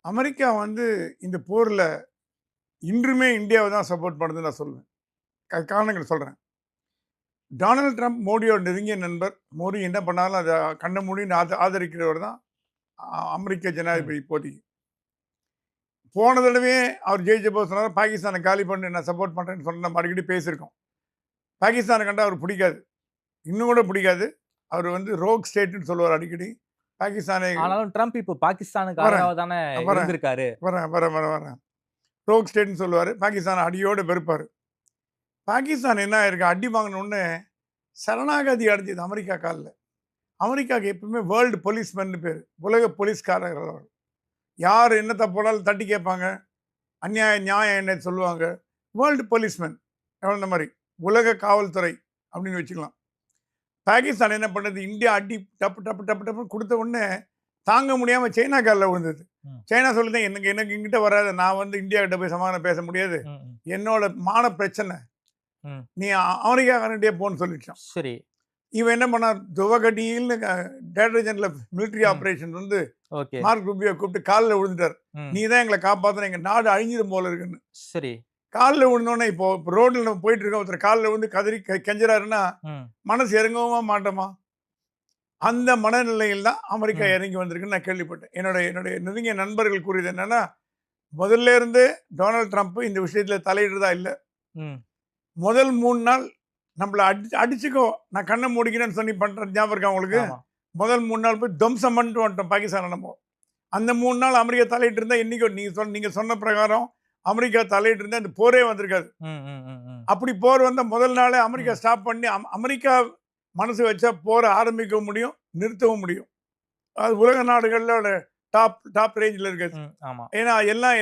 America வந்து இந்த போர்ல இன்றுமே இந்தியாவை தான் சப்போர்ட் பண்ணுதுன்னு நான் சொல்லுவேன். காரணங்கள் சொல்றேன். டொனால்ட் ட்ரம்ப் மோடியோட நெருங்கிய நண்பர். மோடி என்ன பண்ணாலும் அத கண்ண மூடின்னு ஆதரிக்கிறவர் தான் அமெரிக்க ம். ஜனாதிபதி இப்போதைக்கு. போன தடவையே அவர் ஜெயிச்ச போது சொன்னாரு, பாகிஸ்தான காலி பண்ணு நான் சப்போர்ட் பண்றேன்னு சொன்ன நம்ம அடிக்கடி பேசியிருக்கோம். பாகிஸ்தான கண்டா அவருக்கு பிடிக்காது. இன்னும் கூட பிடிக்காது. அவர் வந்து ரோக் ஸ்டேட்ன்னு சொல்லுவார் அடிக்கடி. பாகிஸ்தானை ஆனாலும் ட்ரம்ப் இப்போ பாகிஸ்தானுக்கு வரேன், ஆதரவா தானே வரேன், இருந்திருக்காரு. வரேன், வரேன், வரேன், வரேன். ரோக் ஸ்டேட்ன்னு சொல்லுவாரு. பாகிஸ்தான அடியோட வெறுப்பாரு. பாகிஸ்தான் என்ன ஆயிருக்கு, அடி வாங்கின உடனே சரணாகதி அடைஞ்சது அமெரிக்கா கால்ல. அமெரிக்காவுக்கு எப்பவுமே வேர்ல்டு போலீஸ்மேன்னு பேரு. உலக போலீஸ்காரர்கள் அவர். யார் என்ன தப்பு பண்ணாலும் தட்டி கேட்பாங்க. அநியாயம், நியாயம் என்னன்னு சொல்லுவாங்க. வேர்ல்டு போலீஸ்மேன் அந்த மாரி. உலக காவல்துறை அப்படின்னு வச்சுக்கலாம். பாகிஸ்தான் என்ன பண்ணது, இந்தியா அடி டப்பு டப்பு டப்பு டப்புன்னு குடுத்த உடனே தாங்க முடியாம சைனா கால்ல விழுந்தது. ம். சைனா சொல்லுது, எனக்கு எனக்கு என்கிட்ட வராத. நான் வந்து இந்தியா கிட்ட போய் சமாதானம் பேச முடியாது. ம். ம். என்னோட மான பிரச்சனை. ம். நீ அமெரிக்காக்காரன்ட்டயே போன்னு சொல்லிடுச்சான். சரி. இவன் என்ன பண்ணான், துவகடியில்னு டைரக்டர் ஜெனரல் ஆஃப் மிலிட்டரி ம். ஆப்பரேஷன்ஸ் வந்து ஓகே. மார்க் ரூபியோ கூப்பிட்டு கால்ல விழுந்துட்டார். ம். நீ தான் எங்கள காப்பாத்தணும். எங்க நாடு அழிஞ்சிரும் போல இருக்குன்னு. சரி. கால்ல விழுந்தோனே இப்போ ரோட்ல நம்ம போயிட்டு இருக்கோம். ஒருத்தர் கால்ல விழுந்து கதறி கெஞ்சறாருன்னா, ம். மனசு இறங்கவுமா மாட்டோமா? அந்த மனநிலையில் தான் அமெரிக்கா ம். இறங்கி வந்திருக்குன்னு நான் கேள்விப்பட்டேன். என்னுடைய என்னுடைய நெருங்கிய நண்பர்கள் கூறியது என்னன்னா, முதல்ல இருந்தே டொனால்ட் ட்ரம்ப் இந்த விஷயத்துல தலையிடுறதா இல்ல. ம். முதல் 3 நாள் நம்மள அடிச்சுக்கோ, நான் கண்ண மூடிக்கிறேன்னு சொல்லி பண்றது ஞாபகம் இருக்கா உங்களுக்கு? ஆமா. முதல் 3 நாள் போய் துவம்சம் பண்ணிட்டு வந்துட்டோம் பாகிஸ்தான நம்ம. அந்த 3 நாள் அமெரிக்கா தலையிட்டு இருந்தா என்னைக்கோ நீங்க சொன்ன பிரகாரம் அமெரிக்கா தலையிட்டு இருந்தா இந்த போரே வந்திருக்காது. ம். ம். ம். ம். அப்படி போர் வந்த முதல் நாளே அமெரிக்கா ம். ஸ்டாப் பண்ணி அமெரிக்கா மனசு வச்சா போர ஆரம்பிக்க முடியும், நிறுத்தவும் முடியும். அது உலக நாடுகளோட டாப் டாப் ரேஞ்ச்ல இருக்குது. ம். ஆமா. ஏன்னா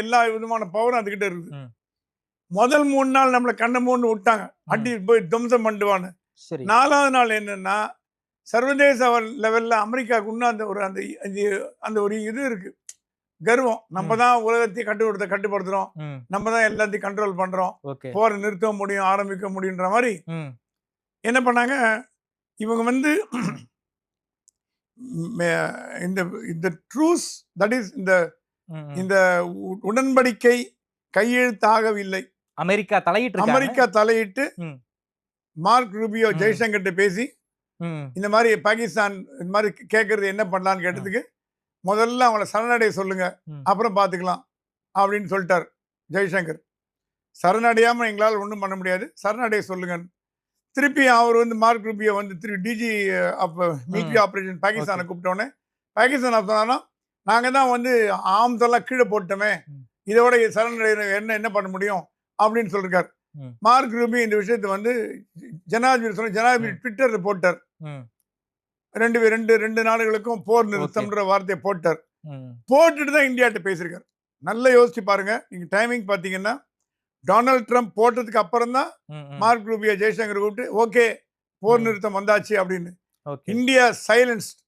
எல்லா விதமான பவரும் அதுகிட்ட இருக்குது. ம். முதல் 3 நாள் நம்மள கண்ண மூடின்னு விட்டாங்க. ம். அடி போய் துவம்சம் பண்ணிடுவான்னு. சரி. 4வது நாள் என்னன்னா, சர்வதேச லெவல்ல அமெரிக்காவுக்கு இன்னும் அந்த ஒரு அந்த அந்த அந்த ஒரு இது இருக்கு. கர்வம். நம்ம ம். தான் உலகத்தையும் கட்டுப்படுத்துறோம். ம். நம்ம தான் எல்லாத்தையும் கண்ட்ரோல் பண்றோம். ஓகே. போர நிறுத்த முடியும், ஆரம்பிக்க முடியுன்ற மாரி ம். என்ன பண்ணாங்க, இவங்க வந்து ம். மே இந்த இந்த ட்ரூஸ் தட் இஸ் இந்த ம். ம். இந்த உடன்படிக்கை கையெழுத்தாகவில்லை. அமெரிக்கா தலையிட்டு இருக்காங்க. அமெரிக்கா தலையிட்டு ம். மார்க் ரூபியோ ம். ஜெய்சங்கர்ட்ட பேசி, ம். இந்த மாரி பாகிஸ்தான் இந்த மாரி கேட்கறது என்ன பண்ணலான்னு ம். கேட்டதுக்கு, முதல்ல அவங்கள சரணடைய சொல்லுங்க. ம். அப்புறம் பார்த்துக்கலாம் அப்படின்னு சொல்ட்டார் ஜெய்சங்கர். சரணடையாம எங்களால ஒண்ணும் பண்ண முடியாது. சரணடைய சொல்லுங்கன்னு. திருப்பி அவர் வந்து மார்க் ரூபியோ வந்து டிஜி ஆஃப் ம். Military operation okay. பாகிஸ்தான கூப்பிட்டோனே, பாகிஸ்தான் என்ன சொன்னாங்கன்னா, நாங்க தான் வந்து ஆர்ம்ஸ் எல்லாம் கீழ போட்டுட்டோமே. ம். இதோட சரண்டர் என்ன என்ன பண்ண முடியும்? அப்படின்னு சொல்லிருக்காரு. ம். மார்க் ரூபி இந்த விஷயத்த வந்து ஜனாதிபதி ம். ட்விட்டர்ல போட்டார். ம். 2 நாடுகளுக்கும் போர் ஓகே. நிறுத்தம்ன்ற வார்த்தைய போட்டார். ம். போட்டுட்டு தான் இந்தியாட்ட பேசியிருக்காரு. நல்லா யோசிச்சு பாருங்க. நீங்க டைமிங் பார்த்தீங்கன்னா, டொனால்ட் ட்ரம்ப் போட்டதுக்கு அப்புறம் தான் ம். ம். மார்க் ரூபியோ ஜெய்சங்கர் கூப்பிட்டு, ஓகே போர் ம். நிறுத்தம் வந்தாச்சு அப்படின்னு. ஓகே. India silenced.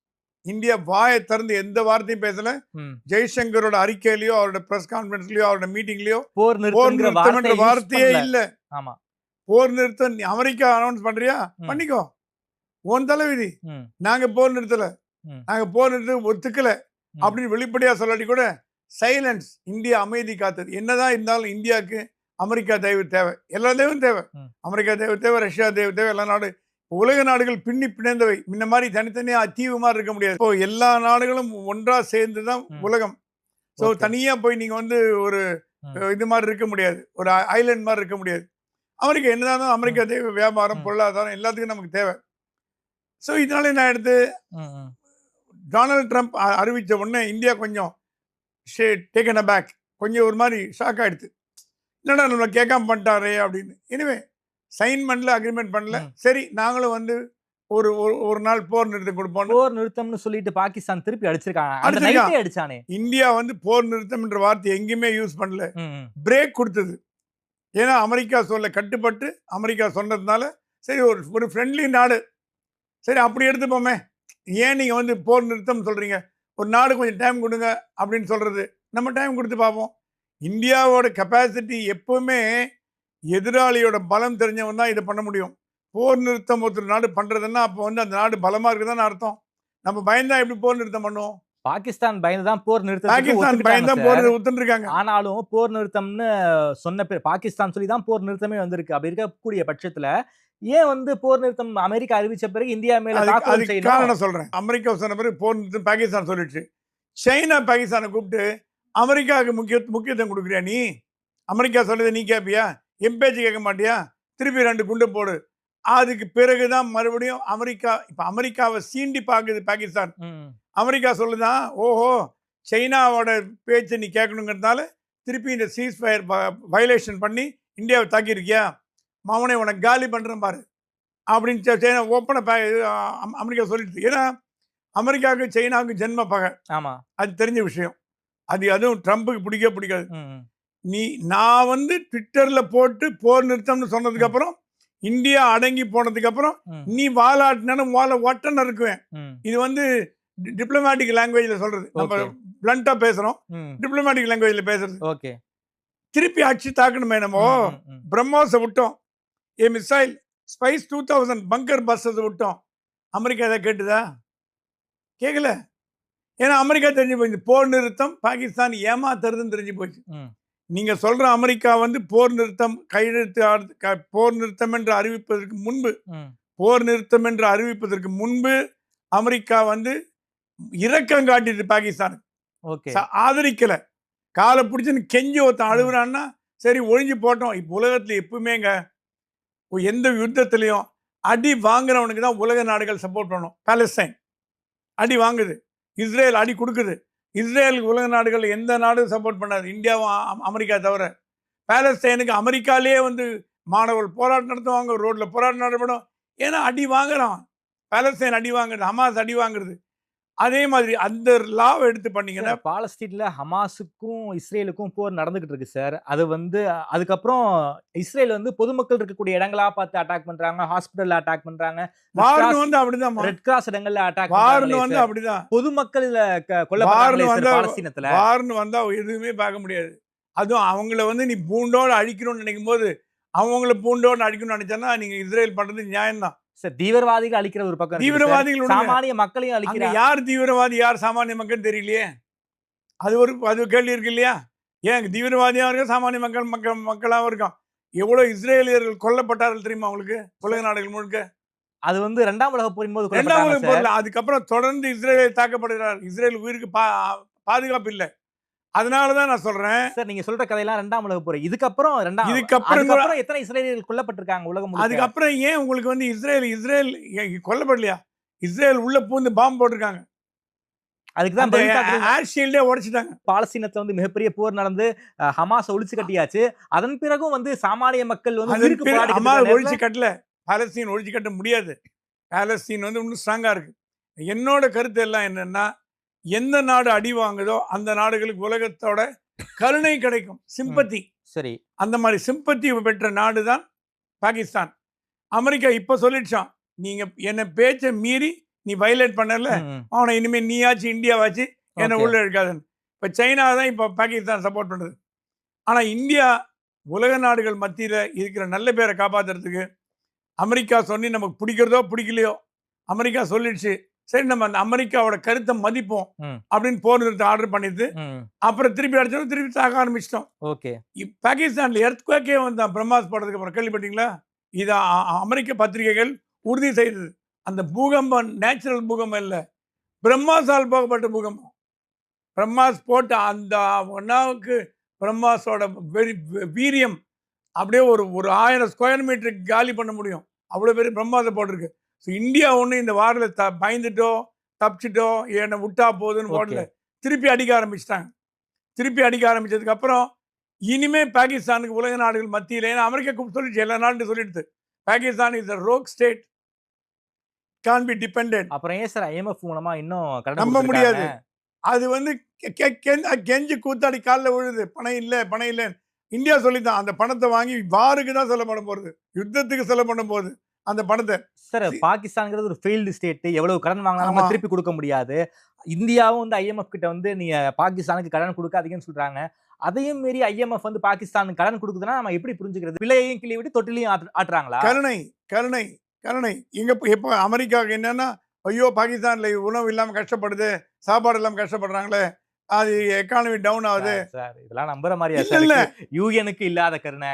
இந்தியா வாய திறந்து எந்த வார்த்தையும் பேசல. ம். ஜெய்சங்கரோட அறிக்கையிலயோ, அவரோட பிரஸ் கான்ஃபரன்ஸ்லயோ, அவரோட மீட்டிங்லயோ போர் போர் நிறுத்தம்ங்கிற நிறுத்தம் என்ற வார்த்தைய யூஸ் வார்த்தையே பண்ணல. இல்ல. ஆமா. போர் நிறுத்தம் நீ அமெரிக்கா அனௌன்ஸ் பண்றியா? ம். பண்ணிக்கோ. உன் தலைவிதி. ம். நாங்க போர் நிறுத்தல. ம். நாங்க போர் நிறுத்த ஒத்துக்கல. ம். அப்படின்னு வெளிப்படையா சொல்லாட்டி கூட சைலன்ஸ். இந்தியா அமைதி காத்தது. என்னதான் இருந்தாலும் இந்தியாவுக்கு அமெரிக்கா தயவு தேவை. எல்லா தயவும் தேவை. ம். அமெரிக்கா தயவு தேவை, ரஷ்யா தயவு தேவை, எல்லா நாடு உலக நாடுகள் பின்னி பிணைந்தவை. முன்ன மாரி தனித்தனியா தீவு மாரி இருக்க முடியாது. இப்போ எல்லா நாடுகளும் ஒன்றா சேர்ந்து தான் ம். உலகம். So okay. தனியா போய் நீங்க வந்து ஒரு ம். இது மாரி இருக்க முடியாது. ஒரு ஐலேண்ட் மாரி இருக்க முடியாது. அமெரிக்கா என்னதான் இருந்தாலும் ம். அமெரிக்கா தேவை. வியாபாரம், ம். பொருளாதாரம் எல்லாத்துக்கும் நமக்கு தேவை. ஸோ இதனால என்ன ஆயிடுது, ம். ம். டொனால்ட் ட்ரம்ப் அறிவிச்ச உடனே இந்தியா கொஞ்சம் டேக்கன் அபேக். கொஞ்சம் ஒரு மாரி ஷாக் ஆயிடுச்சு. என்னடா நம்மள கேட்காம பண்ணிட்டாரே அப்படின்னு. எனிவே சைன் பண்ணல, அக்ரீமெண்ட் பண்ணல. ம். சரி நாங்களும் வந்து ஒரு ஒரு ஒரு நாள் போர் நிறுத்தம் கொடுப்போம்னு போர் நிறுத்தம்னு சொல்லிட்டு பாகிஸ்தான் திருப்பி அடிச்சிருக்காங்க. அந்த அடிச்சிருக்கான். நைட்டே அடிச்சானே. இந்தியா வந்து போர் நிறுத்தம் என்ற வார்த்தையை எங்கேயுமே யூஸ் பண்ணல. ம். ம். பிரேக் கொடுத்தது. ஏன்னா அமெரிக்கா சொல்ல கட்டுப்பட்டு அமெரிக்கா சொன்னதுனால, சரி ஒரு ஒரு ஃப்ரெண்ட்லி நாடு. சரி அப்படி எடுத்துப்போமே. ஏன் நீங்க வந்து போர் நிறுத்தம் சொல்றீங்க? ஒரு நாடு கொஞ்சம் டைம் கொடுங்க அப்படின்னு சொல்றது. நம்ம டைம் கொடுத்து பார்ப்போம். இந்தியாவோட கெப்பாசிட்டி எப்பவுமே எதிராளியோட பலம் தெரிஞ்சவன் தான் இத பண்ண முடியும். போர் நிறுத்தம் ஒருத்தர் நாடு பண்றதுன்னா, அப்போ வந்து அந்த நாடு பலமா இருக்குதுன்னு அர்த்தம். நம்ம பயந்தா எப்படி போர் நிறுத்தம் பண்ணுவோம்? பாகிஸ்தான் பயந்து தான் போர் நிறுத்தத்துக்கு பாகிஸ்தான் ஒத்துக்கிட்டாங்க பயந்தான் சார். போர் ஒத்துருக்காங்க. ஆனாலும் போர் நிறுத்தம்னு சொன்ன பேர் பாகிஸ்தான் சொல்லி தான் போர் நிறுத்தமே வந்திருக்கு. அப்படி இருக்கக்கூடிய பட்சத்துல ஏன் வந்து போர் நிறுத்தம் அமெரிக்கா அறிவிச்ச பிறகு இந்தியா மேல தாக்குதல் அதுக்கு செய்யணும்? காரணம் சொல்றேன். அமெரிக்கா சொன்ன பிறகு போர் நிறுத்தம் பாகிஸ்தான் சொல்லிடுச்சு. சைனா பாகிஸ்தானை கூப்பிட்டு அமெரிக்காவுக்கு முக்கியத்துவம் கொடுக்குறியா நீ? அமெரிக்கா சொல்றதை நீ கேட்பியா? என் பேச்சு கேட்க மாட்டியா? திருப்பி 2 குண்டு போடு. அதுக்கு பிறகுதான் மறுபடியும் அமெரிக்காவை சீண்டி பார்க்குது பாகிஸ்தான். அமெரிக்கா சொல்லுதான், ஓஹோ சைனாவோட பேச்சை நீ கேட்கணுங்கிறதுனால திருப்பி இந்த சீஸ் ஃபயர் வயலேஷன் பண்ணி இந்தியாவை தாக்கியிருக்கியா? மவனை உனக்கு காலி பண்ணுறேன் பாரு அப்படின்னு சைனா ஓப்பனாக அமெரிக்கா சொல்லிடுது. ஏன்னா அமெரிக்காவுக்கு சைனாவுக்கு ஜென்ம பகை. ஆமா, அது தெரிஞ்ச விஷயம். அதுவும் ட்ரம்புக்கு பிடிக்கவே. நான் வந்து ட்விட்டர்ல போட்டு போர் நிறுத்தம்னு சொன்னதுக்கு அப்புறம் இந்தியா அடங்கி போனதுக்கு அப்புறம் நீ வாலாட்டினாலும் வாழ ஒட்டன்னு இருக்குவேன். இது வந்து டிப்ளமேட்டிக் லாங்குவேஜ்ல சொல்றது. நம்ம பிளண்டா பேசுறோம், டிப்ளமேட்டிக் லாங்குவேஜ்ல பேசுறது. ஓகே, திருப்பி அடிச்சு தாக்கணுமே. நம்ம பிரம்மோஸை விட்டோம், ஏ மிசைல் ஸ்பைஸ் 2000 பங்கர் பஸ்ஸஸ் விட்டோம். அமெரிக்கா எதை கேட்டுதா? கேட்கல. ஏன்னா அமெரிக்கா தெரிஞ்சு போச்சு போர் நிறுத்தம் பாகிஸ்தான் ஏமாத்துறதுன்னு தெரிஞ்சு போச்சு. நீங்க சொல்ற அமெரிக்கா வந்து போர் நிறுத்தம் போர் நிறுத்தம் என்று அறிவிப்பதற்கு முன்பு அமெரிக்கா வந்து இரக்கம் காட்டிட்டு பாகிஸ்தானுக்கு ஆதரிக்கல. காலை பிடிச்சுன்னு கெஞ்சி ஒருத்தன் அழுகுறான்னா சரி ஒழிஞ்சு போட்டோம். இப்போ உலகத்துல எப்பவுமேங்க எந்த யுத்தத்திலையும் அடி வாங்குறவனுக்கு தான் உலக நாடுகள் சப்போர்ட் பண்ணணும். பாலஸ்தீன் அடி வாங்குது, இஸ்ரேல் அடி கொடுக்குது. இஸ்ரேலுக்கு உலக நாடுகள் எந்த நாடும் சப்போர்ட் பண்ணாது, இந்தியாவும் அமெரிக்கா தவிர. பாலஸ்தீனுக்கு அமெரிக்காலே வந்து மாணவர்கள் போராட்டம் நடத்துவாங்க, ரோட்ல போராட்டம் நடத்தப்படும். ஏன்னா அடி வாங்குறான். பாலஸ்தீன் அடி வாங்குறது, ஹமாஸ் அடி வாங்குறது. அதே மாதிரி அந்த லாவை எடுத்து பண்ணீங்கன்னா பாலஸ்தீன்ல ஹமாஸுக்கும் இஸ்ரேலுக்கும் போர் நடந்துகிட்டு இருக்கு சார். அது வந்து அதுக்கப்புறம் இஸ்ரேல் வந்து பொதுமக்கள் இருக்கக்கூடிய இடங்களா பார்த்து அட்டாக் பண்றாங்க, ஹாஸ்பிட்டல் அட்டாக் பண்றாங்க. வார்னு வந்து அப்படிதான், ரெட் கிராஸ் இடங்கள்ல அட்டாக் வார்னு வந்து அப்படிதான் பொதுமக்கள் கொல்லப்படுறாங்க சார் பாலஸ்தீனத்துல. வார்னு வந்தா எதுவுமே பார்க்க முடியாது. அதுவும் அவங்கள வந்து நீ பூண்டோடு அழிக்கணும்னு நினைக்கும் போது அவங்கள பூண்டோடு அழிக்கணும்னு நினைச்சா நீங்க இஸ்ரேல் பண்றது நியாயம்தான். தீவிரவாதிகள் அழிக்கிற ஒரு பக்கம், தீவிரவாதிகள் சாமானிய மக்களையும் அழிக்கிறாங்க. யார் தீவிரவாதி யார் சாமானிய மக்கள் தெரியலையே. அது கேள்வி இருக்கு இல்லையா? ஏன் தீவிரவாதியா இருக்கும், சாமானிய மக்களாகவும் இருக்கும். எவ்வளவு இஸ்ரேலியர்கள் கொல்லப்பட்டார்கள் தெரியுமா உங்களுக்கு? உலக நாடுகள் முழுக்க. அது வந்து 2ஆம் உலக போரின் போது, 2ஆம் உலக போர்ல அதுக்கப்புறம் தொடர்ந்து இஸ்ரேல் தாக்கப்படுகிறார். இஸ்ரேல் உயிருக்கு பாதுகாப்பு இல்லை. அதனாலதான் நான் சொல்றேன் சார், நீங்க சொல்ற கதையெல்லாம் 2ஆம் உலக போர். இதுக்கப்புறம் எத்தனை இஸ்ரேலியர்கள் கொல்லப்பட்டிருக்காங்க உலகம் முழுக்க? அதுக்கப்புறம் ஏன் உங்களுக்கு வந்து இஸ்ரேல் கொல்லப்படலையா? இஸ்ரேல் உள்ள பூந்து பாம்பு போட்டிருக்காங்க. அதுக்குதான் ஏர் ஷீல்டே உடைச்சிட்டாங்க. பாலஸ்தீனத்துல வந்து மிகப்பெரிய போர் நடந்து ஹமாஸ் ஒழிச்சு கட்டியாச்சு. அதன் பிறகும் வந்து சாமானிய மக்கள் வந்து ஒழிச்சு கட்டல. பாலஸ்தீன் ஒழிச்சு கட்ட முடியாது. பாலஸ்தீன் வந்து இன்னும் ஸ்ட்ராங்கா இருக்கு. என்னோட கருத்து எல்லாம் என்னன்னா, எந்த நாடு அடி வாங்குதோ அந்த நாடுகளுக்கு உலகத்தோட கருணை கிடைக்கும், சிம்பத்தி. சரி, அந்த மாதிரி சிம்பத்தி பெற்ற நாடு தான் பாகிஸ்தான். அமெரிக்கா இப்ப சொல்லிடுச்சான், நீங்க என்ன பேச்சை மீறி நீ வயலேட் பண்ணல, அவனை இனிமே நீயாச்சு இந்தியாவாச்சு என்ன உள்ள இருக்காதுன்னு. இப்ப சைனா தான் இப்ப பாகிஸ்தான் சப்போர்ட் பண்ணுது. ஆனா இந்தியா உலக நாடுகள் மத்தியில இருக்கிற நல்ல பேரை காப்பாத்துறதுக்கு அமெரிக்கா சொல்லி நமக்கு பிடிக்கிறதோ பிடிக்கலையோ, அமெரிக்கா சொல்லிடுச்சு, சரி நம்ம அந்த அமெரிக்காவோட கருத்தை மதிப்போம் அப்படின்னு போர் நிறுத்த ஆர்டர் பண்ணிட்டு அப்புறம் திருப்பி அடிச்சோம், திருப்பி தாக்க ஆரம்பிச்சிட்டோம். பாகிஸ்தான்ல எர்த்குவேக்கே வந்தான் பிரம்மாஸ் போடுறதுக்கு அப்புறம். கேள்விப்பட்டீங்களா? இது அமெரிக்க பத்திரிகைகள் உறுதி செய்தது. அந்த பூகம்பம் நேச்சுரல் பூகம்பம் இல்லை, பிரம்மாஸால் போகப்பட்ட பூகம்பம். பிரம்மாஸ் போட்டு அந்த ஒன்னாவுக்கு பிரம்மாஸோட வீரியம் அப்படியே ஒரு 1000 ஸ்கொயர் மீட்டருக்கு காலி பண்ண முடியும். அவ்வளோ பெரிய பிரம்மாசம் போட்டிருக்கு. ஸோ இந்தியா ஒன்று இந்த வாரில் பயந்துட்டோ தப்பிச்சிட்டோ என்னை விட்டா போகுதுன்னு போடல, திருப்பி அடிக்க ஆரம்பிச்சிட்டாங்க. திருப்பி அடிக்க ஆரம்பிச்சதுக்கு அப்புறம் இனிமே பாகிஸ்தானுக்கு உலக நாடுகள் மத்தியில், ஏன்னா அமெரிக்கா சொல்லிடுச்சு, எல்லா நாடும் சொல்லிடுது, Pakistan is a rogue state, can't be dependent. அப்புறம் ஏன் சார் IMF மூலமா இன்னும் நம்ப முடியாது. அது வந்து கெஞ்சி கூத்தாடி காலில் விழுது, பணம் இல்லை. இந்தியா சொல்லித்தான் அந்த பணத்தை வாங்கி வாருக்கு தான் செலவு பண்ண போறது, யுத்தத்துக்கு செலவு பண்ண போகுது அந்த பணத்தை. சார், பாகிஸ்தான்ங்கிறது ஒரு ஃபெயில்டு ஸ்டேட். எவ்வளவு கடன் வாங்கினாலும் திருப்பி கொடுக்க முடியாது. இந்தியாவும் வந்து IMF கிட்ட வந்து நீங்க பாகிஸ்தானுக்கு கடன் கொடுக்காதீங்கன்னு சொல்றாங்க. அதையும் மீறி IMF வந்து பாகிஸ்தானுக்கு கடன் கொடுக்குதுன்னா நம்ம எப்படி புரிஞ்சுக்கிறது? பிள்ளையையும் கிளி விட்டு தொட்டிலையும் ஆட்டுறாங்களா? கருணை இங்க எப்ப அமெரிக்காவுக்கு என்னன்னா ஐயோ பாகிஸ்தான்ல உணவு இல்லாம கஷ்டப்படுது, சாப்பாடு இல்லாம கஷ்டப்படுறாங்களே, அது எக்கானமி டவுன் ஆகுது. சார் இதெல்லாம் நம்புற மாதிரியா இல்ல சார் இல்ல இருக்கு? யுஎனுக்கு இல்லாத கருணை,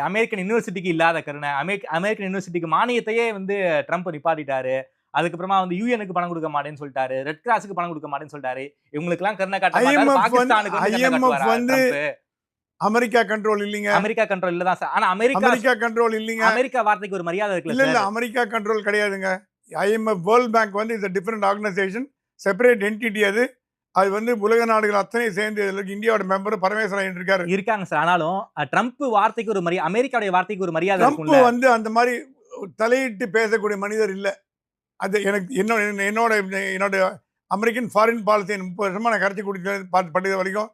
அமெரிக்கன் யுனிவர்சிட்டிக்கு இல்லாத கருணை, அமெரிக்கன் யுனிவர்சிட்டிக்கு மானியத்தையே வந்து ட்ரம்ப் நிப்பாட்டிட்டாரு. அதுக்கப்புறமா வந்து யுஎனுக்கு பணம் கொடுக்க மாட்டேன்னு சொல்லிட்டாரு. ரெட் கிராஸுக்கு பணம் கொடுக்க மாட்டேன்னு சொல்லிட்டாரு. இவங்களுக்கெல்லாம் கருணை காட்ட மாட்டாரு. IMF பாகிஸ்தானுக்கு வந்து கருணை IMF காட்டுவாரா வந்து ட்ரம்ப்? அமெரிக்கா கண்ட்ரோல் இல்லைங்க. அமெரிக்கா கண்ட்ரோல் இல்ல தான் சார். ஆனா அமெரிக்கா அமெரிக்கா கண்ட்ரோல் இல்லைங்க. அமெரிக்கா வார்த்தைக்கு ஒரு மரியாதை இருக்குல்ல இல்ல சார். அமெரிக்கா கண்ட்ரோல் கிடையாதுங்க. IMF வேர்ல்ட் பேங்க் வந்து is different organisation, separate entity அது. அது வந்து உலக நாடுகள் அத்தனை சேர்ந்து இந்தியாவோட மெம்பர் பரமேஸ்வரன் இருக்காரு. இருக்காங்க சார். ஆனாலும் ட்ரம்ப் வார்த்தைக்கு ஒரு மரியாதை, அமெரிக்காவுடைய வார்த்தைக்கு ஒரு மரியாதை ட்ரம்ப் இருக்கும்ல. வந்து அந்த மாதிரி தலையிட்டு பேசக்கூடிய மனிதர் இல்ல. அது எனக்கு என்னோட என்னோட அமெரிக்கன் ஃபாரின் பாலிசி 30 வருஷமா நான் கரைச்சி குடிக்க படிக்கிற வரைக்கும்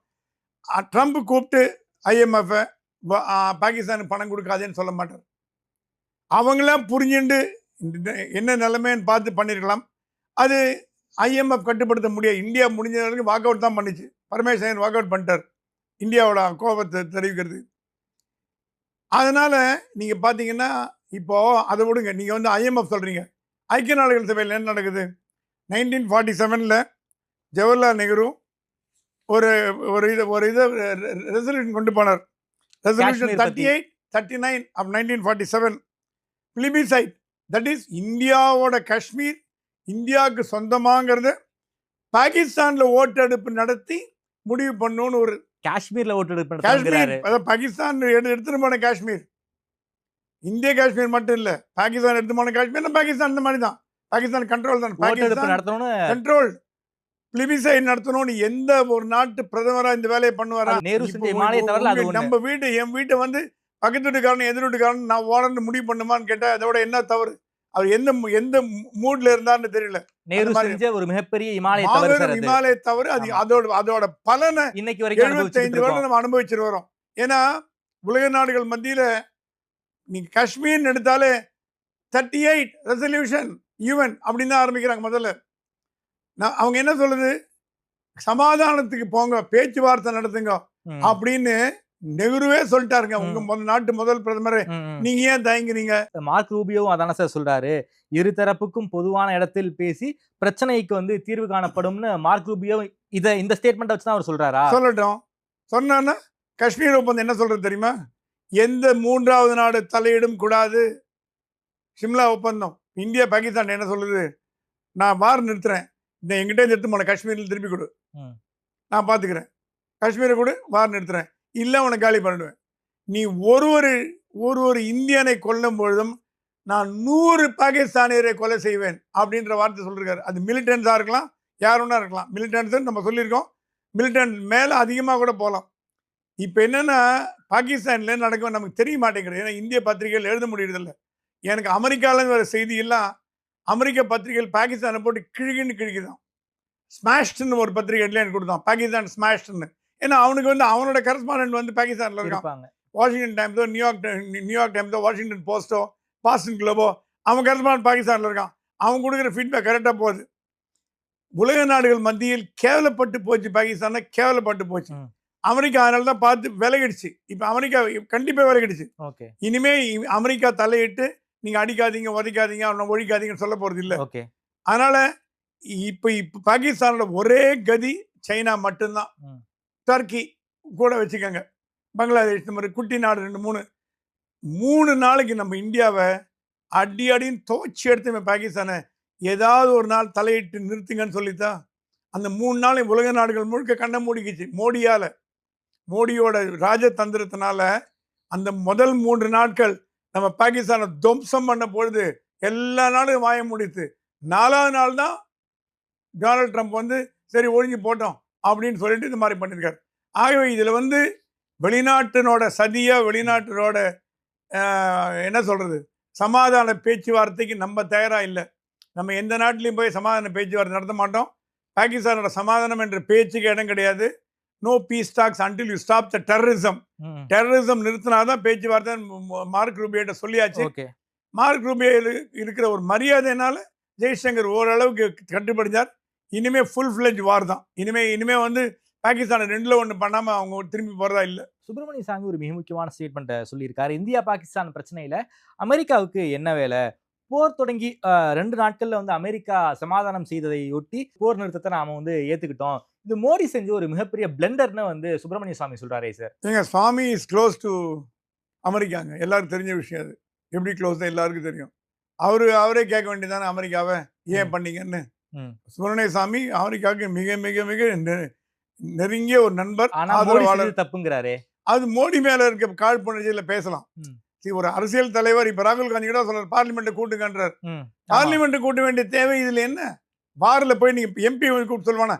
ட்ரம்ப் கூப்பிட்டு IMF பாகிஸ்தானுக்கு பணம் கொடுக்காதேன்னு சொல்ல மாட்டார். அவங்களாம் புரிஞ்சுண்டு என்ன நிலைமைன்னு பார்த்து பண்ணியிருக்கலாம். அது IMF கட்டுப்படுத்த முடியாது. இந்தியா முடிஞ்ச வரைக்கும் வாக் அவுட் தான் பண்ணிச்சு. பரமேஸ்வரன் வாக் அவுட் பண்ணிட்டார் இந்தியாவோட கோபத்தை தெரிவிக்கிறது. அதனால நீங்க பார்த்தீங்கன்னா இப்போ அதை விடுங்க. நீங்க வந்து IMF சொல்றீங்க. ஐக்கிய நாடுகள் சபையில் என்ன நடக்குது? 1947ல ஜவஹர்லால் நேரு ஒரு ஒரு இதை ரெசல்யூஷன் கொண்டு போனார். ரெசல்யூஷன் காஷ்மீர் பத்தி. 38, 39 of 1947 பிளிபிசைட், தட் இஸ் இந்தியாவோட காஷ்மீர் இந்தியாவுக்கு சொந்தமாங்கிறது பாகிஸ்தான்ல ஓட்டெடுப்பு நடத்தி முடிவு பண்ணணும்னு ஒரு காஷ்மீர்ல ஓட்டெடுப்பு காஷ்மீர், நடத்துறாரு. அதாவது பாகிஸ்தான் எடுத்துட்டு போன காஷ்மீர், இந்திய காஷ்மீர் மட்டும் இல்ல, பாகிஸ்தான் எடுத்து போன காஷ்மீர் பாகிஸ்தான் இந்த மாதிரி தான். பாகிஸ்தான் கண்ட்ரோல் தான். ஓட்டெடுப்பு பாகிஸ்தான் நடத்தணும்னு கண்ட்ரோல் பிளிபிசைட் நடத்தணும்னு எந்த ஒரு நாட்டு பிரதமரா இந்த வேலையை பண்ணுவாரா? அது நேரு இப்போ செஞ்ச இமாலய தவிர அது ஒண்ணு. நம்ம வீட்டு என் வீட்டை வந்து பக்கத்து வீட்டுக்காரன் எதிர் வீட்டுக்காரன் நான் ஓடன்னு முடிவு பண்ணுமான்னு கேட்டா அதோட என்ன தவறு? அவர் எந்த மூட்ல இருந்தார்னு தெரியல. நேரு அந்த மாதிரி செஞ்ச ஒரு மிகப்பெரிய இமாலய தவறு சார் மாபெரும் அது. இமாலய தவறு. அது ஆமா. அதோட பலனை இன்னைக்கு வரைக்கும் 75 அனுபவிச்சுட்டு வருடம் இருக்கோம். நம்ம அனுபவிச்சுட்டு வரோம். ஏன்னா உலக நாடுகள் மத்தியில நீங்க காஷ்மீர்னு எடுத்தாலே 38 ரெசல்யூஷன் யுஎன் அப்படின்னு தான் ஆரம்பிக்கிறாங்க முதல்ல. அவங்க என்ன சொல்லுது? சமாதானத்துக்கு போங்க, பேச்சுவார்த்தை நடத்துங்க ம். அப்படின்னு நெஹ்ருவே சொல்லிட்டாருங்க. ம். உங்க நாட்டு முதல் பிரதமரே, ம். நீங்க ஏன் தயங்குறீங்க? மார்க் ரூபியோவும் அதானே சார் சொல்றாரு. இரு தரப்புக்கும் பொதுவான இடத்தில் பேசி பிரச்சனைக்கு வந்து தீர்வு காணப்படும்னு மார்க் ரூபியோ இந்த ஸ்டேட்மெண்ட் வச்சு தான் அவர் சொல்றாரா? சொல்லட்டும். சொன்னா காஷ்மீர் ஒப்பந்தம் என்ன சொல்றது தெரியுமா? எந்த மூன்றாவது நாடு தலையிடும் கூடாது. சிம்லா ஒப்பந்தம். இந்தியா பாகிஸ்தான் என்ன சொல்லுது? நான் வார் நிறுத்துறேன், இந்த எங்கிட்ட எடுத்து போன காஷ்மீரில் திருப்பி கொடு, ம். நான் பார்த்துக்கிறேன். காஷ்மீரை கொடு, வார் நிறுத்துறேன், இல்லை உனக்கு காலி பண்ணிடுவேன். நீ ஒரு இந்தியனை கொல்லும் பொழுதும் நான் 100 பாகிஸ்தானியரை கொலை செய்வேன் அப்படின்ற வார்த்தை சொல்லிருக்காரு. அது மிலிட்டன்ஸாக இருக்கலாம், யாருன்னா இருக்கலாம். மிலிட்டன்ஸ் நம்ம சொல்லியிருக்கோம். மிலிட்டன்ஸ் மேலே அதிகமாக கூட போகலாம். இப்போ என்னன்னா பாகிஸ்தான்ல நடக்கும் நமக்கு தெரிய மாட்டேங்கிறது. ஏன்னா இந்திய பத்திரிகைகள் எழுத முடியறதில்ல. எனக்கு அமெரிக்காவிலேருந்து வர செய்தியெல்லாம் அமெரிக்க பத்திரிகைகள் பாகிஸ்தானை போட்டு கிழிக்குதான். ஸ்மாஷ்டுன்னு ஒரு பத்திரிகை ஹெட்லைன் கொடுத்தான், பாகிஸ்தான் ஸ்மாஷ்டுன்னு. ஏன்னா அவனுக்கு வந்து அவனோட கரஸ்பாண்டன்ட் வந்து பாகிஸ்தானில் இருக்கான். இருப்பாங்க. Washington டைம்ஸோ New York டைம்ஸோ Washington posto Boston Globo அவன் கரஸ்பாண்டன்ட் பாகிஸ்தானில் இருக்கான். அவன் கொடுக்குற ஃபீட்பேக் கரெக்டாக போகுது. உலக நாடுகள் மத்தியில் கேவலப்பட்டு போச்சு. பாகிஸ்தான் கேவலப்பட்டு போச்சு. அமெரிக்கா அதனால தான் பார்த்து விலகிடுச்சு. இப்போ அமெரிக்கா கண்டிப்பாக விலகிடுச்சு. ஓகே. இனிமே அமெரிக்கா தலையிட்டு நீங்க அடிக்காதீங்க, உதைக்காதீங்க, அவனை ஒழிக்காதீங்கன்னு சொல்ல போறது இல்லை. ஓகே. அதனால இப்போ பாகிஸ்தானோட ஒரே கதி சைனா மட்டும்தான். டர்க்கி கூட வச்சுக்கோங்க, பங்களாதேஷ், இந்த மாதிரி குட்டி நாடு 2-3 நாளைக்கு நம்ம இந்தியாவை அடின்னு துவச்சி எடுத்து பாகிஸ்தானை ஏதாவது ஒரு நாள் தலையிட்டு நிறுத்துங்கன்னு சொல்லித்தான் அந்த 3 நாளையும் உலக நாடுகள் முழுக்க கண்ண மூடிக்குச்சு. மோடியோட ராஜதந்திரத்தினால அந்த முதல் 3 நாட்கள் நம்ம பாகிஸ்தானை துவம்சம் பண்ண பொழுது எல்லா நாளும் வாய முடித்து. 4வது நாள் தான் டொனால்ட் ட்ரம்ப் வந்து சரி ஒழிஞ்சு போட்டோம் அப்படின்னு சொல்லிட்டு இந்த மாதிரி பண்ணியிருக்காரு. ஆகவே இதில் வந்து வெளிநாட்டினோட சதியா, வெளிநாட்டினோட என்ன சொல்றது, சமாதான பேச்சுவார்த்தைக்கு நம்ம தயாராக இல்லை. நம்ம எந்த நாட்டிலையும் போய் சமாதான பேச்சுவார்த்தை நடத்த மாட்டோம். பாகிஸ்தானோட சமாதானம் என்ற பேச்சுக்கு இடம் கிடையாது. No peace talks until you stop the terrorism. Terrorism நிறுத்தினாதான் பேச்சுவார்த்தை மார்க் ரூபியோட்ட சொல்லியாச்சு. மார்க் ரூபியோ இருக்கிற ஒரு மரியாதைனால ஜெய்சங்கர் ஓரளவுக்கு கட்டுப்படுத்தார். இனிமே ஃபுல் ஃபிளெஜ் வார் தான். இனிமே வந்து பாகிஸ்தானை 2-1 பண்ணாம அவங்க திரும்பி போறதா இல்லை. சுப்பிரமணிய சாமி ஒரு மிக முக்கியமான ஸ்டேட்மெண்ட்டை சொல்லியிருக்காரு. இந்தியா பாகிஸ்தான் பிரச்சனையில அமெரிக்காவுக்கு என்ன வேலை? போர் தொடங்கி 2 நாட்கள்ல வந்து அமெரிக்கா சமாதானம் செய்ததை ஒட்டி போர் நிறுத்தத்தை நாம வந்து ஏத்துக்கிட்டோம். இது மோடி செஞ்ச ஒரு மிகப்பெரிய பிளண்டர்ன்னு வந்து சுப்பிரமணிய சாமி சொல்றாரே சார். ஏங்க சுவாமி இஸ் க்ளோஸ் டு அமெரிக்காங்க. எல்லாருக்கும் தெரிஞ்ச விஷயம் அது. எப்படி க்ளோஸ்ன்னு எல்லாருக்கும் தெரியும். அவரே கேட்க வேண்டியதுதானே அமெரிக்காவ, ஏன் ம். பண்ணீங்கன்னு? ம். சுப்பிரமணிய சாமி அமெரிக்காவுக்கு மிக மிக மிக நெருங்கிய ஒரு நண்பர், ஆனா மோடி ஆதரவாளர். செஞ்சது தப்புங்கிறாரே. அது மோடி மேல இருக்க காழ்ப்புணர்ச்சியில பேசலாம். ம். ஒரு அரசியல் தலைவர் இப்ப ராகுல் காந்தி கூட சொல்றாரு, பார்லிமெண்ட்ட கூட்டுங்கன்றார். ம். ஆமா. பார்லிமெண்ட் கூட்ட வேண்டிய தேவை இதுல என்ன? பார்ல போய் நீங்க எம்பி கூப்பிட்டு சொல்லுவானா,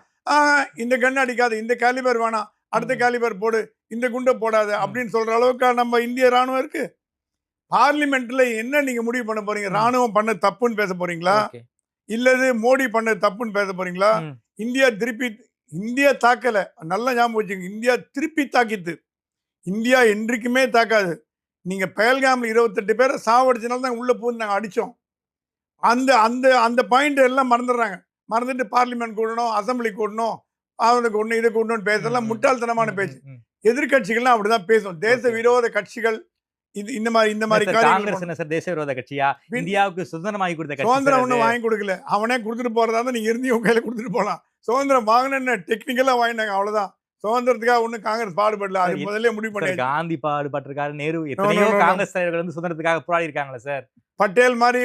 இந்த கன் அடிக்காத, இந்த காலிபர் வேணாம், அடுத்த ம். காலிபர் போடு, இந்த குண்ட போடாத ம். அப்படின்னு சொல்ற அளவுக்கு நம்ம இந்திய ராணுவம் இருக்கு. பார்லிமெண்ட்ல என்ன நீங்க முடிவு பண்ண போறீங்க? ம். ராணுவம் பண்ண தப்புன்னு பேச போறீங்களா? ஓகே. இல்லது மோடி பண்ண தப்புன்னு பேச போறீங்களா? ம். இந்தியா தாக்கல. நல்லா ஞாபகம் வச்சுக்கங்க. இந்தியா திருப்பி தாக்கித்து. இந்தியா என்றைக்குமே தாக்காது. நீங்க பெஹல்காம்ல 28 பேர சாவடிச்சனால தான் உள்ள பூந்து நாங்க அடிச்சோம். அந்த அந்த அந்த பாயிண்ட் எல்லாம் மறந்துடுறாங்க. மறந்துட்டு பார்லிமென்ட் கூடணும், அசெம்பிளி கூடணும், அவனுக்கு ஒண்ணு இத கூடணும்னு ம். பேசலாம் ம். முட்டாள்தனமான ம். பேச்சு. ம். எதிர்க்கட்சிகள்லாம் அப்படிதான் பேசும். தேச ஓகே. விரோத கட்சிகள் இந்த என்ன மாரி சார் காரியங்கள் காங்கிரஸ் என்ன சார் தேச விரோத கட்சியா? பின் இந்தியாவுக்கு சுதந்திரம் வாங்கி கொடுத்த கட்சி சார் சுதந்திரம் அது. ஒண்ணும் வாங்கி கொடுக்கல. அவனே குடுத்துட்டு போறதா இருந்தா நீங்க இருந்து உங்க கையில குடுத்துட்டு போலாம். சுதந்திரம் வாங்கணும்னு டெக்னிக்கலா வாங்கினாங்க அவ்வளவுதான். சுதந்திரத்துக்காக ஒண்ணும் காங்கிரஸ் பாடுபடல. சார் அது முதல்லயே முடிவு சார் பண்ணியாச்சு. காந்தி பாடுபட்டிருக்காரு, நேரு நோ, நோ, எத்தனையோ நோ, நோ. காங்கிரஸ் தலைவர்கள் வந்து சுதந்திரத்துக்காக போராடி இருக்காங்கல்ல சார். பட்டேல் மாரி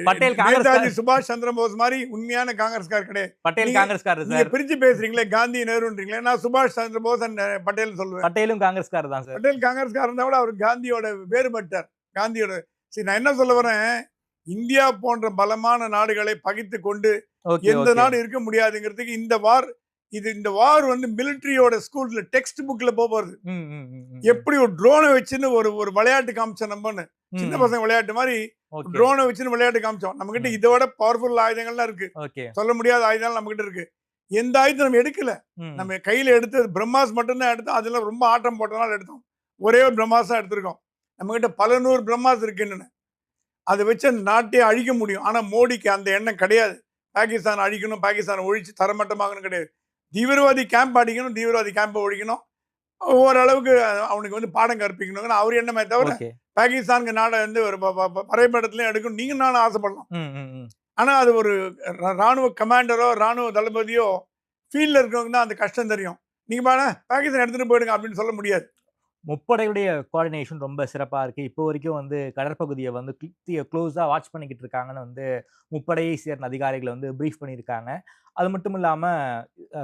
பட்டேல் நேதாஜி காங்கிரஸ்காரர் சுபாஷ் சந்திர போஸ் மாரி உண்மையான காங்கிரஸ்காரர் கிடையாது. பட்டேல் நீங்க காங்கிரஸ்காரர் நீங்க சார். பிரிச்சு பேசுறீங்களே காந்தி நேருன்றீங்களே, நான் சுபாஷ் சந்திர போஸ் பட்டேல் சொல்லுவேன். பட்டேலும் காங்கிரஸ்காரர் தான் சார். பட்டேல் காங்கிரஸ்காரர் இருந்தா கூட அவர் காந்தியோட வேறுபட்டார். காந்தியோட நான் என்ன சொல்ல வரேன், இந்தியா போன்ற பலமான நாடுகளை பகித்து கொண்டு ஓகே, எந்த ஓகே. நாடு இருக்க முடியாதுங்கிறதுக்கு இந்த வார் வந்து மிலிட்டரியோட ஸ்கூல்ல டெக்ஸ்ட் புக்ல போறது. ம், ம், ம், ம். எப்படி ஒரு ட்ரோனை வச்சுன்னு ஒரு விளையாட்டு காமிச்சோம் நம்மன்னு. ம், சின்ன ம். பசங்க விளையாட்டு மாதிரி ஓகே. ட்ரோனை வச்சுன்னு விளையாட்டு காமிச்சோம். நம்ம கிட்ட ம். இதை விட பவர்ஃபுல் ஆயுதங்கள்லாம் இருக்கு. ஓகே. சொல்ல முடியாத ஆயுதங்கள் நம்ம கிட்ட இருக்கு. எந்த ஆயுதம் நம்ம எடுக்கல. ம். நம்ம கையில எடுத்தது பிரம்மாஸ் மட்டும்தான் எடுத்தோம். அதுல ரொம்ப ஆட்டம் போட்டனால எடுத்தோம். ஒரே ஒரு பிரம்மாஸ் தான் எடுத்திருக்கோம். நம்ம கிட்ட பல 100 பிரம்மாஸ் இருக்குன்னு. அதை வச்சு அந்த நாட்டையே அழிக்க முடியும். ஆனா மோடிக்கு அந்த எண்ணம் கிடையாது. பாகிஸ்தான் அழிக்கணும், பாகிஸ்தானை ஒழிச்சு தரமட்டமாகணும் கிடையாது. தீவிரவாதி கேம்ப் அடிக்கணும், தீவிரவாதி கேம்பை ஒழிக்கணும். ஓரளவுக்கு அவனுக்கு வந்து பாடம் கற்பிக்கணும்னு அவர் எண்ணமே தவிர, ஓகே. பாகிஸ்தானுக்கு நாடை வந்து ஒரு வரைபடத்துலயும் எடுக்கணும் நீங்க நானும் ஆசைப்படலாம். ம், ம், ம். ஆனா அது ஒரு ராணுவ கமாண்டரோ, ராணுவ தளபதியோ ஃபீல்ட்ல இருக்கவங்க தான் அந்த கஷ்டம் தெரியும். நீங்க பாகிஸ்தான் எடுத்துட்டு போயிடுங்க அப்படின்னு சொல்ல முடியாது. முப்படையுடைய கோஆர்டினேஷன் ரொம்ப சிறப்பா இருக்கு. இப்போ வரைக்கும் வந்து கடற்பகுதிய வந்து க்ளோஸா வாட்ச் பண்ணிக்கிட்டு இருக்காங்கன்னு வந்து முப்படையை சேர்ந்த அதிகாரிகள வந்து பிரீஃப் பண்ணியிருக்காங்க. அது மட்டும் இல்லாம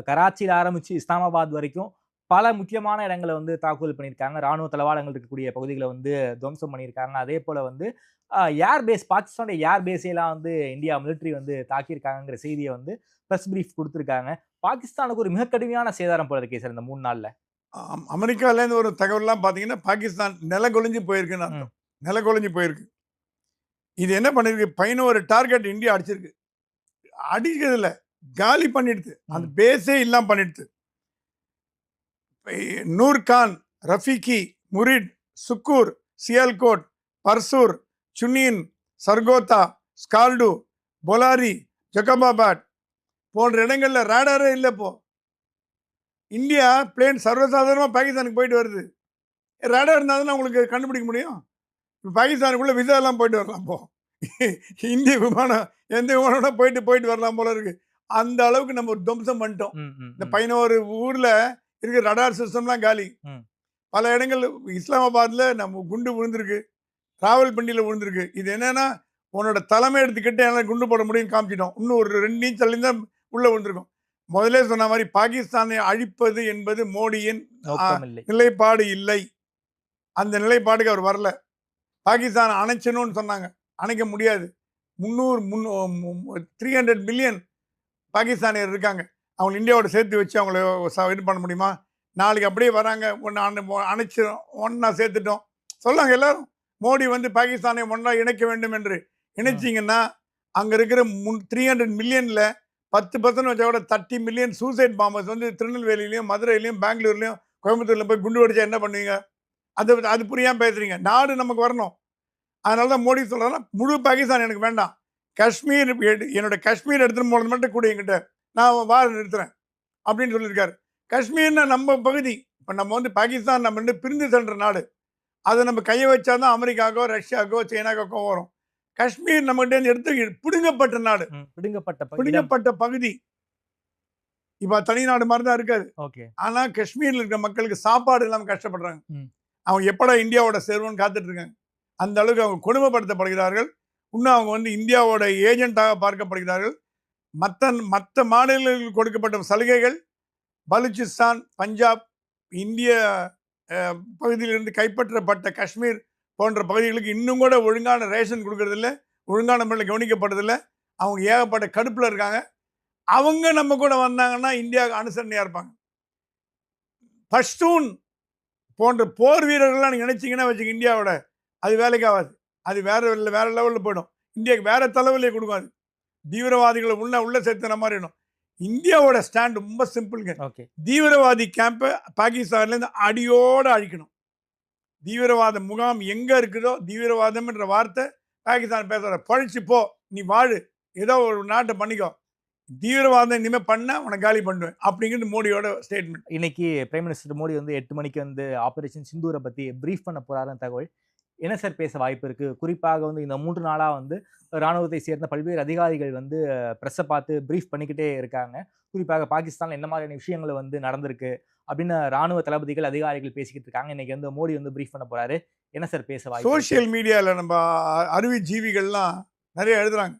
கராச்சியில ஆரம்பிச்சு இஸ்லாமாபாத் வரைக்கும் பல முக்கியமான இடங்கள வந்து தாக்குதல் பண்ணியிருக்காங்க. ராணுவ தளவாடங்கள் இருக்கக்கூடிய பகுதிகள வந்து துவம்சம் பண்ணியிருக்காங்க. அதேபோல வந்து ஏர் பேஸ் பாகிஸ்தானுடைய ஏர் பேஸையெல்லாம் வந்து இந்தியா மிலிட்டரி வந்து தாக்கியிருக்காங்கங்கிற செய்திய வந்து பிரஸ் பிரீஃப் குடுத்திருக்காங்க. பாகிஸ்தானுக்கு ஒரு மிக கடுமையான சேதாரம் போல இருக்கே சார் இந்த 3 நாள்ல. அமெரிக்காலேருந்து ஒரு தகவல்லாம் பார்த்தீங்கன்னா, பாகிஸ்தான் நிலகுலைஞ்சு போயிருக்குன்னு ம். அர்த்தம். நிலகுலைஞ்சு போயிருக்கு. இது என்ன பண்ணிருக்கு? 11 டார்கெட் இந்தியா அடிச்சிருக்கு. அடிக்கிறதில்ல, காலி பண்ணிடுது. அந்த ம். பேஸே இல்லாம பண்ணிடுது. நூர் கான், ரஃபீகி, முரிட், சுக்கூர், சியால்கோட், பர்சூர், சுனீன், சர்கோதா, ஸ்கால்டு, பொலாரி, ஜக்கபாபாத் போன்ற இடங்கள்ல ரேடாரே இல்ல இப்போ. இந்தியா பிளேன் சர்வசாதாரணமா பாகிஸ்தானுக்கு போயிட்டு வருது. ரேடார் இருந்தா தானே உங்களுக்கு கண்டுபிடிக்க முடியும். இப்ப பாகிஸ்தானுக்குள்ள விசா எல்லாம் போயிட்டு வரலாம் இப்போ. இந்திய விமானம் எந்த விமானம் வேணா போயிட்டு வரலாம் போல இருக்கு. அந்த அளவுக்கு நம்ம ஒரு துவம்சம் பண்ணிட்டோம். ம், ம், இந்த ம். 11 ஊர்ல இருக்கிற ரடார் சிஸ்டம்லாம் காலி. ம். பல இடங்கள் இஸ்லாமாபாத்ல நம்ம குண்டு விழுந்திருக்கு. ராவல்பிண்டியில விழுந்திருக்கு. இது என்னன்னா, உன்னோட தலைமை எடுத்துக்கிட்டு என்னால குண்டு போட முடியும்னு காமிச்சிட்டோம். இன்னும் ஒரு 2 இன்ச் தள்ளி தான் உள்ள விழுந்திருக்கும். முதலே சொன்ன மாரி பாகிஸ்தானை அழிப்பது என்பது மோடியின் நோக்கம் இல்லை. நிலைப்பாடு இல்லை. அந்த நிலைப்பாடுக்கு அவர் வரல. பாகிஸ்தான் அணைச்சணும்னு சொன்னாங்க. அணைக்க முடியாது. 300 மில்லியன் பாகிஸ்தானியர் இருக்காங்க. அவங்க இந்தியாவோட சேர்த்து வச்சு அவங்கள இது பண்ண முடியுமா? நாளைக்கு அப்படியே வராங்க. அணைச்சு ஒண்ணா சேர்த்துட்டோம். சொல்லாங்க எல்லாரும். மோடி வந்து பாகிஸ்தானை ஒன்றா இணைக்க வேண்டும் என்று. இணைச்சிங்கன்னா, அங்க இருக்கிற 300 மில்லியன்ல 10% வச்சா கூட 30 மில்லியன் சூசைட் பாம்பர்ஸ் வந்து திருநெல்வேலியிலயும், மதுரையிலயும், பெங்களூர்லயும், கோயம்புத்தூர்ல போய் குண்டு வெடிச்சா என்ன பண்ணுவீங்க? அது புரியாம பேசுறீங்க. நாடு நமக்கு வரணும். அதனால தான் மோடி சொல்றாருன்னா, முழு பாகிஸ்தான் எனக்கு வேண்டாம். காஷ்மீர் என்னோட காஷ்மீர் எடுத்துட்டு போனது மட்டும் கூட என்கிட்ட. நான் வார நிறுத்துறேன். அப்படின்னு சொல்லியிருக்காரு. காஷ்மீர்னா நம்ம பகுதி. இப்ப நம்ம வந்து பாகிஸ்தான் நம்ம பிரிந்து சென்ற நாடு. அதை நம்ம கையை வச்சா தான் அமெரிக்காக்கோ, ரஷ்யாக்கோ, சைனாக்கோ வரும். காஷ்மீர் நம்மகிட்ட இருந்து எடுத்து பிடுங்கப்பட்ட நாடு, பிடுங்கப்பட்ட இடம். பிடுங்கப்பட்ட பகுதி. இப்ப தனிநாடு மாதிரி தான் இருக்காது. ஓகே. ஆனா காஷ்மீர்ல இருக்கிற மக்களுக்கு சாப்பாடு இல்லாம கஷ்டப்படுறாங்க. ம். அவங்க எப்படா இந்தியாவோட சேருவோன்னு காத்துட்டு இருக்காங்க. அந்த அளவுக்கு அவங்க கொடுமைப்படுத்தப்படுகிறார்கள். இன்னும் அவங்க வந்து இந்தியாவோட ஏஜென்ட்டாக பார்க்கப்படுகிறார்கள். மற்ற மாநிலங்களுக்கு கொடுக்கப்பட்ட சலுகைகள் பலுச்சிஸ்தான், பஞ்சாப், இந்திய பகுதியிலிருந்து கைப்பற்றப்பட்ட காஷ்மீர் போன்ற பகுதிகளுக்கு இன்னும் கூட ஒழுங்கான ரேஷன் கொடுக்கறதில்ல, ஒழுங்கான முறையில் கவனிக்கப்படுறதில்ல. அவங்க ஏகப்பட்ட கடுப்புல இருக்காங்க. அவங்க நம்ம கூட வந்தாங்கன்னா இந்தியாவுக்கு அனுசரணையா இருப்பாங்க. பஷ்தூன் போன்ற போர் வீரர்கள்லாம் நீங்க நினைச்சீங்கன்னா வச்சுக்க இந்தியாவோட அது வேலைக்கு ஆகாது. அது வேற லெவலில் போயிடும். இந்தியாவுக்கு வேற தலைவலியை கொடுக்கும். அது தீவிரவாதிகளை உள்ள சேர்த்துன மாதிரி இருக்கும். இந்தியாவோட ஸ்டாண்ட் ரொம்ப சிம்பிள்ங்க. ஓகே. தீவிரவாதி கேம்பை பாகிஸ்தான்லேருந்து அடியோடு அழிக்கணும். தீவிரவாத முகாம் எங்க இருக்குதோ, தீவிரவாதம் என்ற வார்த்தை பாகிஸ்தான் பேசுற பழிச்சு போ, நீ வாழு, ஏதோ ஒரு நாட்டை பண்ணிக்கோ, தீவிரவாதம் இனிமே பண்ண உனக்கு காலி பண்ணுவேன் அப்படிங்கிறது மோடியோட ஸ்டேட்மெண்ட். இன்னைக்கு பிரைம் மினிஸ்டர் மோடி வந்து 8 மணிக்கு வந்து ஆபரேஷன் சிந்தூரை பத்தி பிரீஃப் பண்ண போறாருன்னு தகவல். என்ன சார் பேச வாய்ப்பு இருக்கு? குறிப்பாக வந்து இந்த 3 நாளா வந்து ராணுவத்தை சேர்ந்த பல்வேறு அதிகாரிகள் வந்து பிரஸ்ஸை பார்த்து பிரீஃப் பண்ணிக்கிட்டே இருக்காங்க. குறிப்பாக பாகிஸ்தான்ல என்ன மாதிரியான விஷயங்கள் வந்து நடந்திருக்கு அப்படின்னு ராணுவ தளபதிகள், அதிகாரிகள் பேசிக்கிட்டு இருக்காங்க. இன்னைக்கு வந்து மோடி வந்து பிரீஃப் பண்ண போறாரு. என்ன சார் பேச வாய்ப்பு இருக்கு? சோசியல் மீடியாவில் நம்ம அறிவுஜீவிகள்லாம் நிறைய எழுதுறாங்க.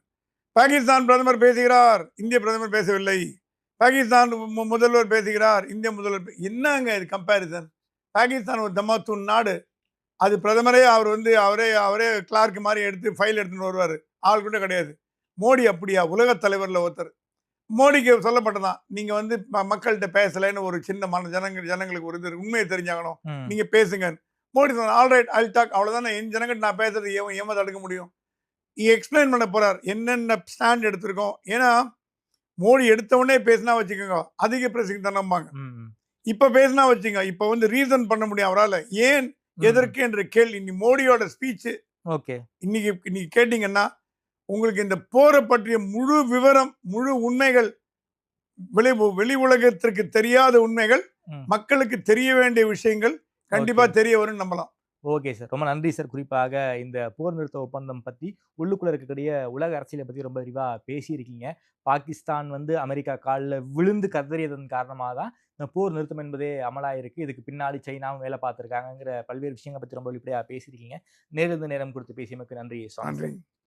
பாகிஸ்தான் பிரதமர் பேசுகிறார், இந்திய பிரதமர் பேசவில்லை. பாகிஸ்தான் முதல்வர் பேசுகிறார், இந்திய முதல்வர் என்னங்க இது கம்பேரிசன்? பாகிஸ்தான் ஒரு தமாத்தூன் நாடு. அது பிரதமரே அவர் வந்து அவரே கிளார்க் மாதிரி எடுத்து ஃபைல் எடுத்துன்னு வருவார். ஆள் கூட கிடையாது. மோடி அப்படியா? உலக தலைவரில் ஒருத்தர். மோடிக்கு சொல்லப்பட்டதான், நீங்கள் வந்து மக்கள்கிட்ட பேசலைன்னு ஒரு சின்ன ஜனங்களுக்கு ஒரு இது உண்மையை தெரிஞ்சாகணும், நீங்கள் பேசுங்க. மோடி சொன்னார், ஆல்ரைட் ஐல் டாக். அவ்வளோதானே, என் ஜனங்கிட்ட நான் பேசுறது ஏமா தடுக்க முடியும்? எக்ஸ்பிளைன் பண்ண போறார் என்னென்ன ஸ்டாண்ட் எடுத்திருக்கோம். ஏன்னா மோடி எடுத்தவொடனே பேசினா வச்சுக்கோங்க அதிக பிரசிங் தனம்பாங்க. இப்ப பேசினா வச்சுங்க இப்ப வந்து ரீசன் பண்ண முடியும் அவரால். ஏன் எதற்கு என்ற கேள்வி மோடியோட ஸ்பீச் இன்னைக்கு கேட்டீங்கன்னா உங்களுக்கு இந்த போரை பற்றிய முழு விவரம், முழு உண்மைகள், வெளி உலகத்திற்கு தெரியாத உண்மைகள், மக்களுக்கு தெரிய வேண்டிய விஷயங்கள் கண்டிப்பா தெரிய வரும் நம்பலாம். ஓகே சார், ரொம்ப நன்றி சார். குறிப்பாக இந்த போர் நிறுத்த ஒப்பந்தம் பற்றி, உள்ளுக்குள்ள இருக்கக்கூடிய உலக அரசியலை பற்றி ரொம்ப விரிவாக பேசியிருக்கீங்க. பாகிஸ்தான் வந்து அமெரிக்கா காலில் விழுந்து கதறியதன் காரணமாக தான் இந்த போர் நிறுத்தம் என்பதே அமலாயிருக்கு. இதுக்கு பின்னாடி சைனாவும் வேலை பார்த்துருக்காங்கிற பல்வேறு விஷயங்களை பற்றி ரொம்ப வெளிப்படையாக பேசியிருக்கீங்க. நேரம் கொடுத்து பேசியமைக்கு நன்றி. நன்றி.